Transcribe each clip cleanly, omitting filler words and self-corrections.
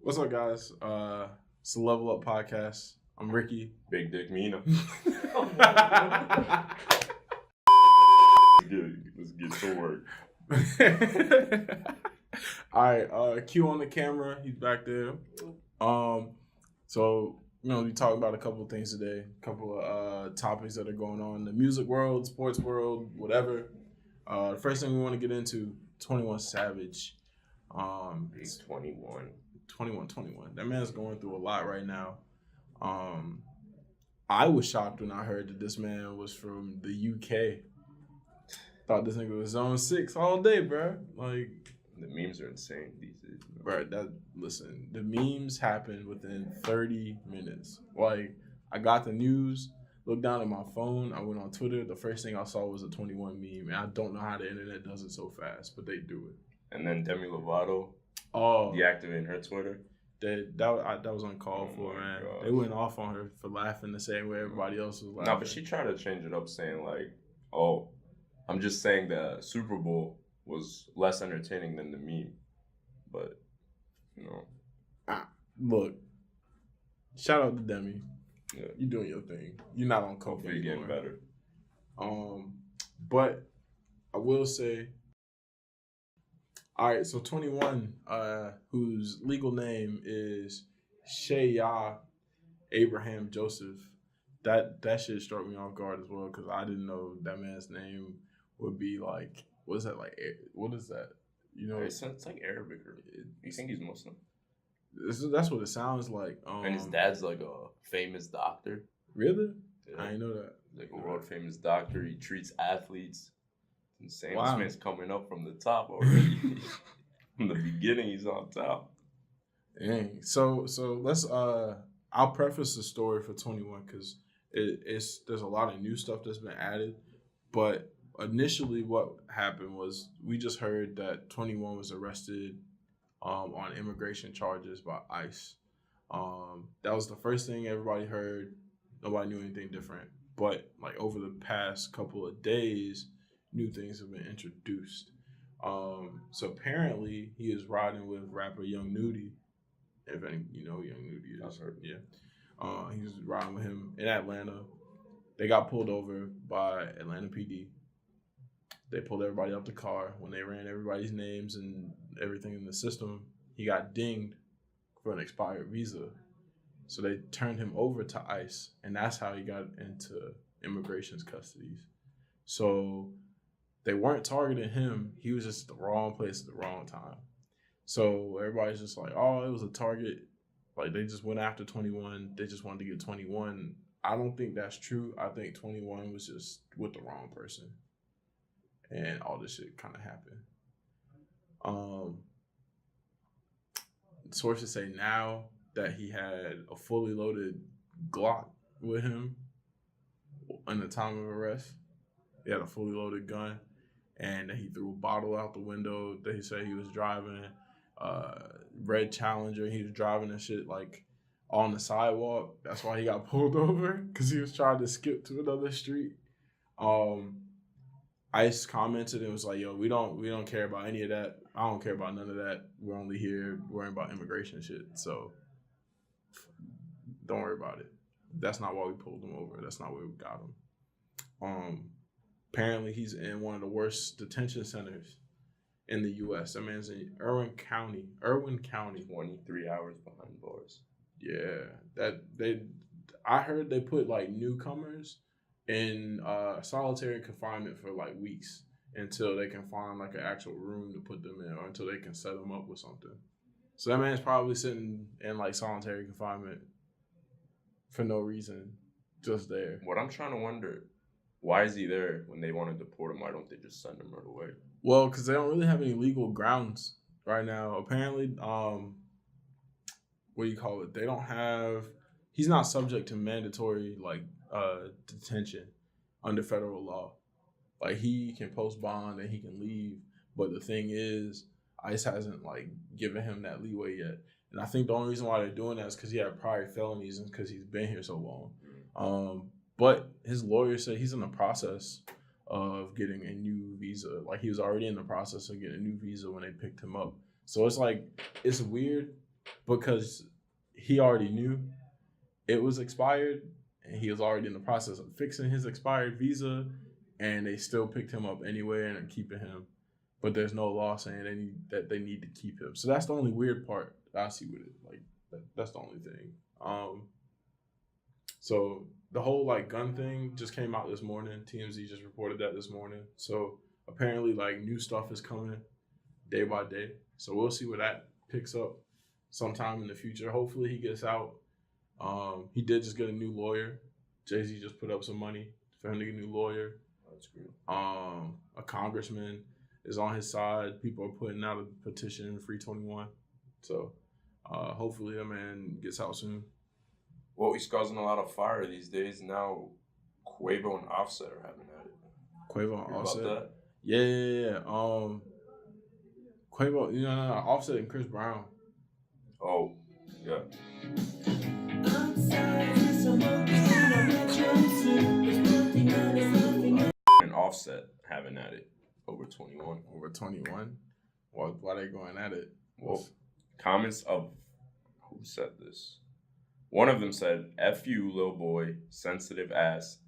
What's up, guys? It's the Level Up Podcast. I'm Ricky. Big Dick Mina. Let's get to work. All right, Q on the camera. He's back there. So we talking about a couple of things today. A couple of topics that are going on in the music world, sports world, whatever. The first thing we want to get into, 21 Savage. He's 21. 21. That man's going through a lot right now. I was shocked when I heard that this man was from the UK. Thought this nigga was Zone 6 all day, bro. Like, the memes are insane these days. Bro, listen, the memes happened within 30 minutes. Like, I got the news, looked down at my phone, I went on Twitter. The first thing I saw was a 21 meme, and I don't know how the internet does it so fast, but they do it. And then Demi Lovato deactivating her Twitter. That was uncalled for, man. Gosh. They went off on her for laughing the same way everybody else was laughing. No, but she tried to change it up, saying like, "Oh, I'm just saying the Super Bowl was less entertaining than the meme." But look, shout out to Demi. Yeah. You doing your thing. You're not on coke anymore. Getting better. But I will say. All right, so 21, whose legal name is Shaya Abraham Joseph. That shit struck me off guard as well because I didn't know that man's name would be like, what is that like? What is that? You know, it's like Arabic. Or you think he's Muslim? That's what it sounds like. And his dad's like a famous doctor. Really? Yeah. I didn't know that. Like a world famous doctor. He treats athletes. Insane. Wow. This man's coming up from the top already. From the beginning, he's on top. Dang. So let's I'll preface the story for 21 because there's a lot of new stuff that's been added. But initially, what happened was we just heard that 21 was arrested on immigration charges by ICE. That was the first thing everybody heard. Nobody knew anything different. But like over the past couple of days, new things have been introduced. So apparently he is riding with rapper Young Nudie. If any, you know who Young Nudie is. I've heard. Yeah. He was riding with him in Atlanta. They got pulled over by Atlanta PD. They pulled everybody out the car. When they ran everybody's names and everything in the system, he got dinged for an expired visa. So they turned him over to ICE, and that's how he got into immigration's custodies. So they weren't targeting him. He was just at the wrong place at the wrong time. So everybody's just like, oh, it was a target. Like, they just went after 21. They just wanted to get 21. I don't think that's true. I think 21 was just with the wrong person. And all this shit kind of happened. Sources say now that he had a fully loaded Glock with him in the time of arrest. He had a fully loaded gun. And he threw a bottle out the window that he said he was driving. Red Challenger, he was driving and shit like on the sidewalk. That's why he got pulled over, because he was trying to skip to another street. ICE commented and was like, yo, we don't care about any of that. I don't care about none of that. We're only here worrying about immigration shit. So don't worry about it. That's not why we pulled him over. That's not why we got him. Apparently, he's in one of the worst detention centers in the U.S. That man's in Irwin County. 23 hours behind bars. Yeah, I heard they put like newcomers in solitary confinement for like weeks until they can find like an actual room to put them in, or until they can set them up with something. So that man's probably sitting in like solitary confinement for no reason, just there. What I'm trying to wonder. Why is he there when they want to deport him? Why don't they just send him right away? Well, because they don't really have any legal grounds right now. Apparently, what do you call it? They don't have. He's not subject to mandatory detention under federal law. Like, he can post bond and he can leave, but the thing is, ICE hasn't like given him that leeway yet. And I think the only reason why they're doing that is because he had prior felonies and because he's been here so long. But his lawyer said he's in the process of getting a new visa. Like, he was already in the process of getting a new visa when they picked him up. So it's like, it's weird because he already knew it was expired, and he was already in the process of fixing his expired visa, and they still picked him up anyway and are keeping him. But there's no law saying they need to keep him. So that's the only weird part that I see with it. Like that's the only thing. So the whole like gun thing just came out this morning. TMZ just reported that this morning. So apparently like new stuff is coming day by day. So we'll see where that picks up sometime in the future. Hopefully he gets out. He did just get a new lawyer. Jay-Z just put up some money for him to get a new lawyer. That's good. A congressman is on his side. People are putting out a petition, Free 21. So hopefully that man gets out soon. What he's causing a lot of fire these days now. Quavo and Offset are having at it. Quavo and Offset? About that? Yeah. Quavo, Offset and Chris Brown. Oh, yeah. And Offset having at it over 21. Over 21? Why they going at it? Well, comments of who said this? One of them said, "F you, little boy, sensitive ass.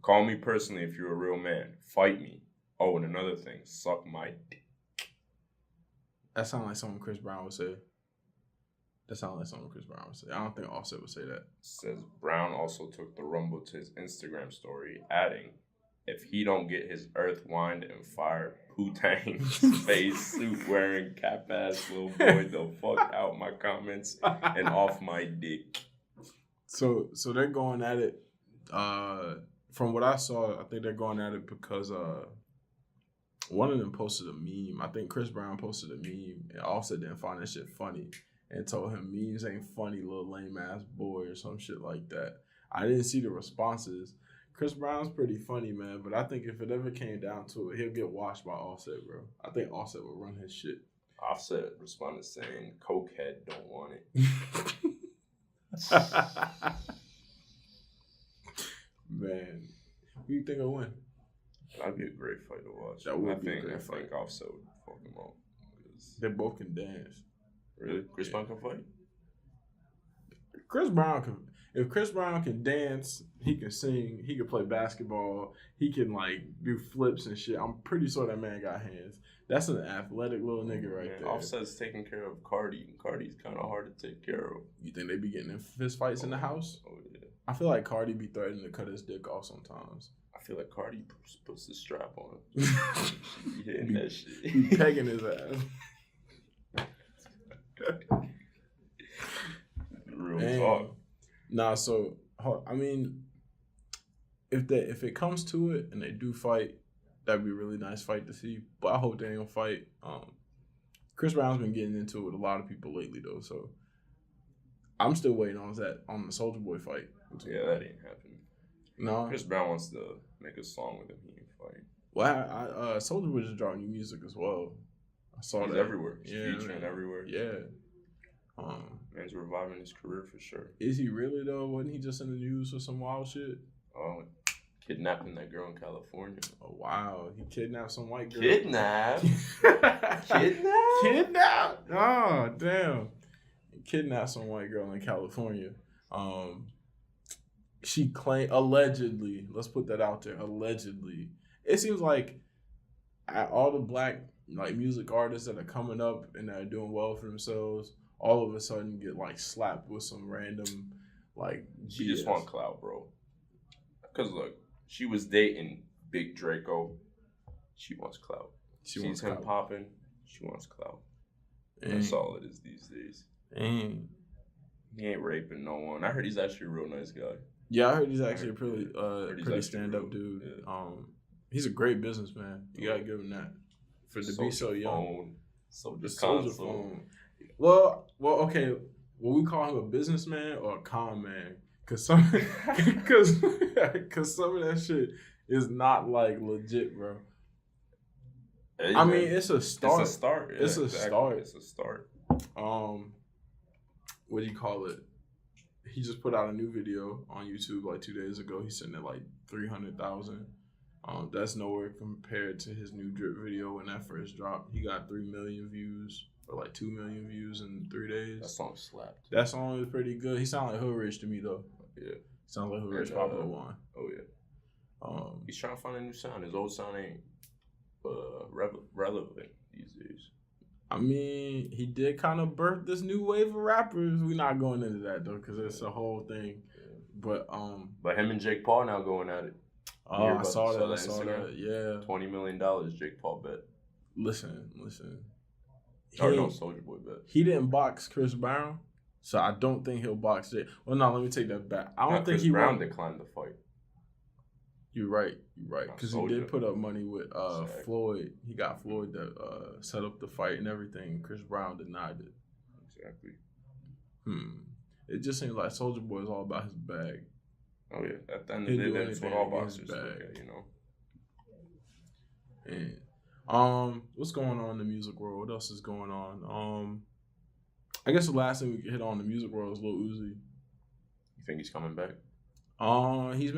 Call me personally if you're a real man. Fight me. Oh, and another thing, suck my dick." That sounds like something Chris Brown would say. I don't think Offset would say that. Says Brown also took the rumble to his Instagram story, adding, "If he don't get his earth, wind, and fire Poo-Tang space suit wearing cap ass little boy the fuck out my comments and off my dick." So they're going at it. From what I saw, I think they're going at it because one of them posted a meme. I think Chris Brown posted a meme, and Offset didn't find that shit funny and told him memes ain't funny, little lame ass boy, or some shit like that. I didn't see the responses. Chris Brown's pretty funny, man, but I think if it ever came down to it, he'll get washed by Offset, bro. I think Offset will run his shit. Offset responded saying, "Cokehead don't want it." Man, who do you think will win? That'd be a great fight to watch. That would be a great I fight. think Offset would fuck him up. They both can dance. Really? Chris Brown can fight? Chris Brown can. If Chris Brown can dance, he can sing, he can play basketball, he can like do flips and shit. I'm pretty sure that man got hands. That's an athletic little nigga right there. Offset's taking care of Cardi, and Cardi's kind of hard to take care of. You think they be getting in fist fights in the house? Oh yeah. I feel like Cardi be threatening to cut his dick off sometimes. I feel like Cardi puts the strap on. She be hitting that shit. He pegging his ass. Real talk. Nah, so I mean, if it comes to it and they do fight, that'd be a really nice fight to see. But I hope they don't fight. Chris Brown's been getting into it with a lot of people lately though, so I'm still waiting on the Soulja Boy fight. Yeah, that ain't happening. No, Chris Brown wants to make a song with him. He ain't fight. Well, Soulja Boy just dropped new music as well. I saw He's that everywhere. He's featuring everywhere. Yeah. Man's reviving his career for sure. Is he really though? Wasn't he just in the news for some wild shit? Oh, kidnapping that girl in California. Oh wow, he kidnapped some white girl. Kidnapped? Kidnapped? Oh damn! He kidnapped some white girl in California. She claimed allegedly. Let's put that out there. Allegedly, it seems like all the black like music artists that are coming up and that are doing well for themselves, all of a sudden get like slapped with some random like. She just want clout, bro. Cause look, she was dating Big DRACO. She wants clout. She sees him popping. She wants clout. That's all it is these days. He ain't raping no one. I heard he's actually a real nice guy. Yeah, I heard he's actually a pretty stand up dude. Yeah. He's a great businessman. You gotta give him that for to be so young. Soulja phone. Well, okay. Will we call him a businessman or a con man? Cause some of that shit is not like legit, bro. Hey, I mean, it's a start. It's a start. Yeah, it's a start. It's a start. What do you call it? He just put out a new video on YouTube like 2 days ago. He's sitting at like 300,000. That's nowhere compared to his new drip video when that first dropped. He got 3 million views. for like 2 million views in 3 days. That song slapped. That song is pretty good. He sounds like Hood Rich to me though. Yeah. Sounds like Hood Rich Popular One. Oh yeah. He's trying to find a new sound. His old sound ain't relevant these days. I mean, he did kind of birth this new wave of rappers. We're not going into that though, because it's a whole thing. Yeah. But him and Jake Paul now going at it. Oh, I saw that. Yeah. $20 million Jake Paul bet. Listen. Soulja Boy bet. He didn't box Chris Brown, so I don't think he'll box it. Well, no, let me take that back. I don't think Chris Brown declined the fight. You're right. Because he did put up money with Floyd. He got Floyd to set up the fight and everything. Chris Brown denied it. Exactly. It just seems like Soulja Boy is all about his bag. Oh yeah, at the end of the day, that's what all boxers look at, you know. And what's going on in the music world? What else is going on? I guess the last thing we could hit on in the music world is Lil Uzi. You think he's coming back? He's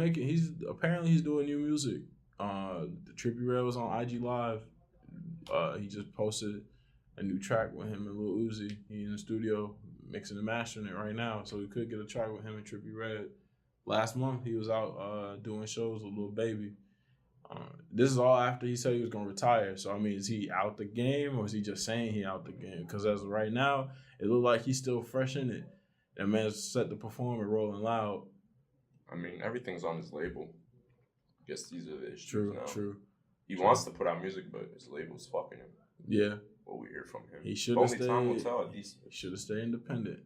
doing new music. The Trippie Redd was on IG Live. He just posted a new track with him and Lil Uzi. He's in the studio mixing and mastering it right now, so we could get a track with him and Trippie Redd. Last month he was out doing shows with Lil Baby. This is all after he said he was gonna retire. So I mean, is he out the game or is he just saying he out the game? Because as of right now, it looked like he's still fresh in it. That man's set to perform and Rolling Loud. I mean, everything's on his label. I guess these are the issues now. True. He wants to put out music, but his label's fucking him. Yeah. What we hear from him. He should have stayed. Time will tell at least. He should have stayed independent.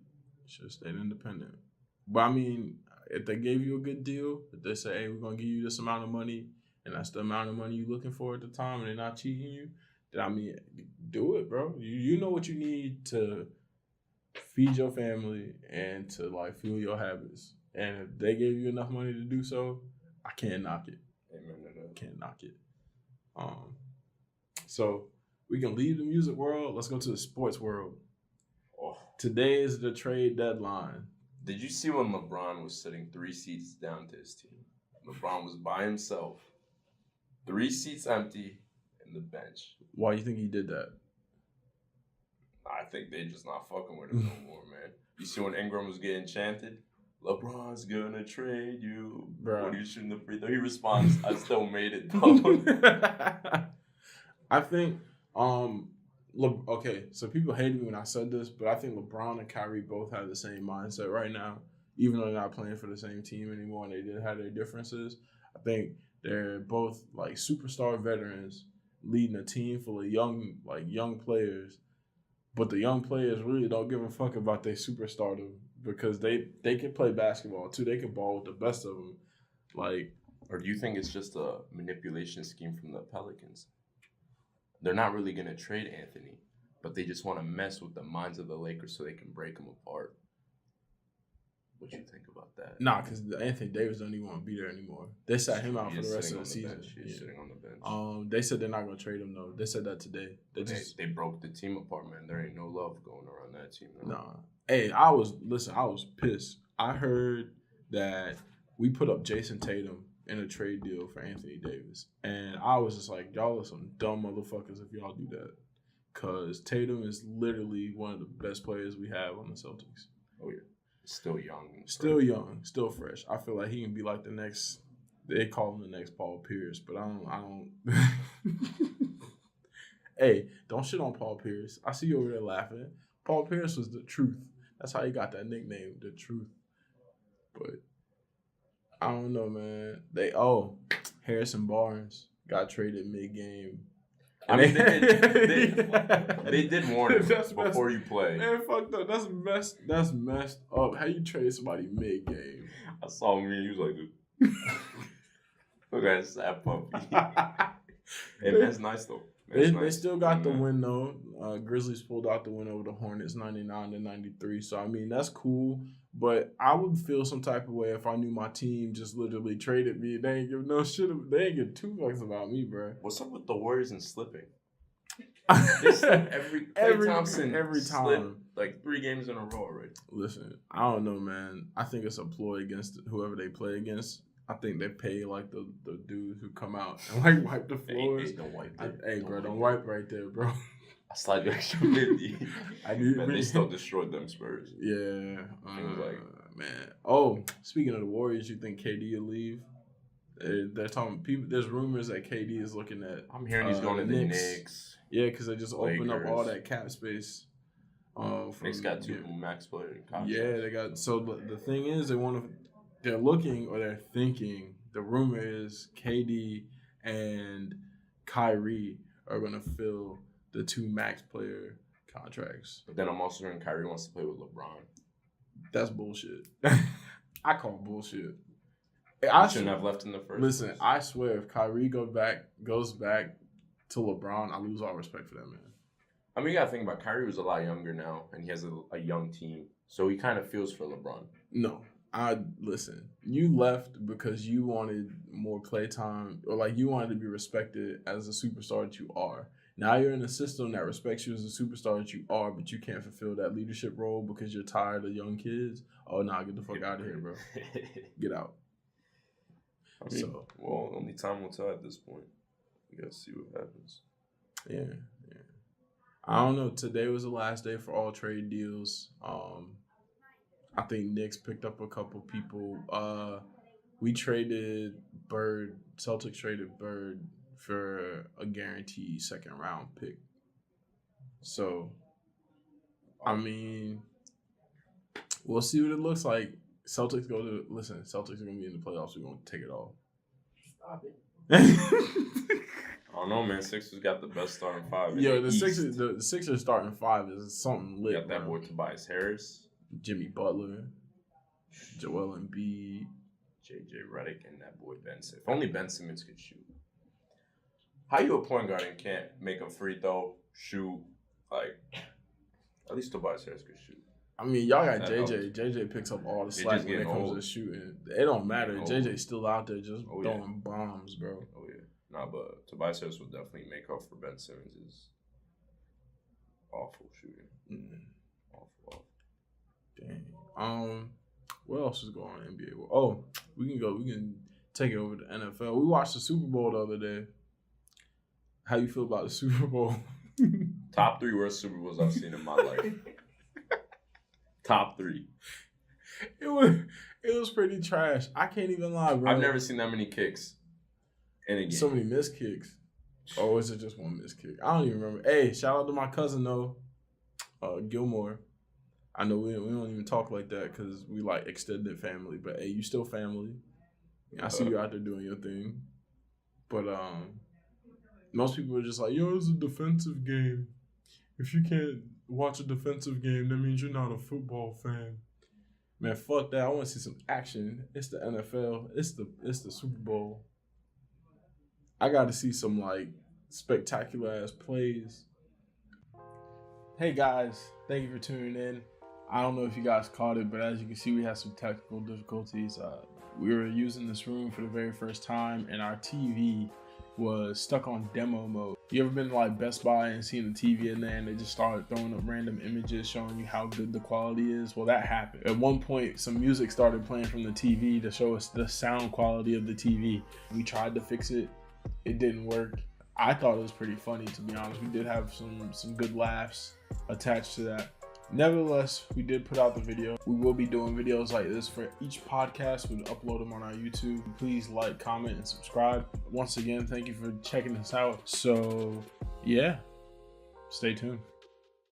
But I mean, if they gave you a good deal, if they say, hey, we're gonna give you this amount of money, and that's the amount of money you're looking for at the time, and they're not cheating you, then I mean, do it, bro. You know what you need to feed your family and to like fuel your habits. And if they gave you enough money to do so, I can't knock it. Amen to that. Can't knock it. So we can leave the music world. Let's go to the sports world. Today is the trade deadline. Did you see when LeBron was sitting 3 seats down to his team? LeBron was by himself. 3 seats empty in the bench. Why do you think he did that? I think they just not fucking with him no more, man. You see when Ingram was getting chanted? LeBron's gonna trade you. Bro. What are you shooting the free throw? He responds, I still made it though. I think, okay, so people hated me when I said this, but I think LeBron and Kyrie both have the same mindset right now, even though they're not playing for the same team anymore and they did have their differences. I think they're both like superstar veterans leading a team full of young players, but the young players really don't give a fuck about their superstardom because they can play basketball too. They can ball with the best of them. Or do you think it's just a manipulation scheme from the Pelicans? They're not really going to trade Anthony, but they just want to mess with the minds of the Lakers so they can break them apart. What you think about that? Nah, because Anthony Davis don't even want to be there anymore. They sat him out for the rest of the season. He's sitting on the bench. They said they're not going to trade him, though. They said that today. They broke the team apart, man. There ain't no love going around that team. No. Nah. Hey, I was pissed. I heard that we put up Jason Tatum in a trade deal for Anthony Davis. And I was just like, y'all are some dumb motherfuckers if y'all do that. Because Tatum is literally one of the best players we have on the Celtics. Oh, yeah. Still young. Still fresh. I feel like he can be like the next, they call him the next Paul Pierce, but I don't. Hey, don't shit on Paul Pierce. I see you over there laughing. Paul Pierce was the truth. That's how he got that nickname, the truth. But I don't know, man. Harrison Barnes got traded mid-game. I mean, they did warn him before you play. Man, fuck that. That's messed up. How you trade somebody mid-game? I saw him and he was like, look at that sad puppy. And that's nice, though. They still got the win, though. Grizzlies pulled out the win over the Hornets 99-93. So, I mean, that's cool. But I would feel some type of way if I knew my team just literally traded me. They ain't give no shit. They ain't give 2 fucks about me, bro. What's up with the Warriors and slipping? every Thompson time. Slipped like 3 games in a row already. Listen, I don't know, man. I think it's a ploy against whoever they play against. I think they pay like the dudes who come out and like wipe the floors. Don't wipe Hey, bro, don't wipe right there, bro. I slide you extra 50. Man, they still destroyed them Spurs. Yeah. Man. Oh, speaking of the Warriors, you think KD will leave? They're talking people. There's rumors that KD is looking at. I'm hearing he's going to the Knicks. Yeah, because they just opened up all that cap space. Knicks got 2 max player contracts. Yeah, they got. So the thing is, they're looking or they're thinking. The rumor is KD and Kyrie are gonna fill the 2 max player contracts. But then I'm also hearing Kyrie wants to play with LeBron. That's bullshit. I call bullshit. I shouldn't have left in the first. Listen, I swear, if Kyrie goes back to LeBron, I lose all respect for that man. I mean, you gotta think about it. Kyrie was a lot younger now, and he has a young team, so he kind of feels for LeBron. No, listen. You left because you wanted more play time, or like you wanted to be respected as a superstar that you are. Now you're in a system that respects you as a superstar that you are, but you can't fulfill that leadership role because you're tired of young kids. Oh, nah, get the fuck out of here, bro. Get out. I mean, only time will tell at this point. We gotta see what happens. Yeah. I don't know. Today was the last day for all trade deals. I think Knicks picked up a couple people. We traded Bird. Celtics traded Bird for a guaranteed 2nd round pick. So, I mean, we'll see what it looks like. Celtics are going to be in the playoffs. We're going to take it all. Stop it. I don't know, man. Sixers got the best starting 5. Yo, the Sixers starting 5 is something lit. You got that boy Tobias Harris, Jimmy Butler, Joel Embiid, JJ Redick, and that boy Ben Simmons. If only Ben Simmons could shoot. How you a point guard and can't make a free throw, shoot? Like, at least Tobias Harris could shoot. I mean, y'all got JJ. JJ picks up all the slack when it comes to shooting. It don't matter. JJ's still out there just throwing bombs, bro. Oh, yeah. Nah, but Tobias Harris would definitely make up for Ben Simmons' awful shooting. Awful. Dang. What else is going on in the NBA? Oh, we can take it over to NFL. We watched the Super Bowl the other day. How you feel about the Super Bowl? Top 3 worst Super Bowls I've seen in my life. Top 3. It was pretty trash. I can't even lie, bro. I've never seen that many kicks in a game. So many missed kicks. Or is it just one missed kick? I don't even remember. Hey, shout out to my cousin though, Gilmore. I know we don't even talk like that because we like extended family. But hey, you still family. I see you out there doing your thing. But most people are just like, yo, it's a defensive game. If you can't watch a defensive game, that means you're not a football fan. Man, fuck that. I want to see some action. It's the NFL. It's the Super Bowl. I got to see some like spectacular ass plays. Hey guys, thank you for tuning in. I don't know if you guys caught it, but as you can see, we had some technical difficulties. We were using this room for the very first time, and our TV was stuck on demo mode. You ever been to like Best Buy and seen the TV in there and they just started throwing up random images showing you how good the quality is? Well, that happened. At one point, some music started playing from the TV to show us the sound quality of the TV. We tried to fix it. It didn't work. I thought it was pretty funny, to be honest. We did have some good laughs attached to that. Nevertheless, we did put out the video. We will be doing videos like this for each podcast. We'll upload them on our YouTube. Please like, comment, and subscribe. Once again, thank you for checking us out. So, yeah, stay tuned.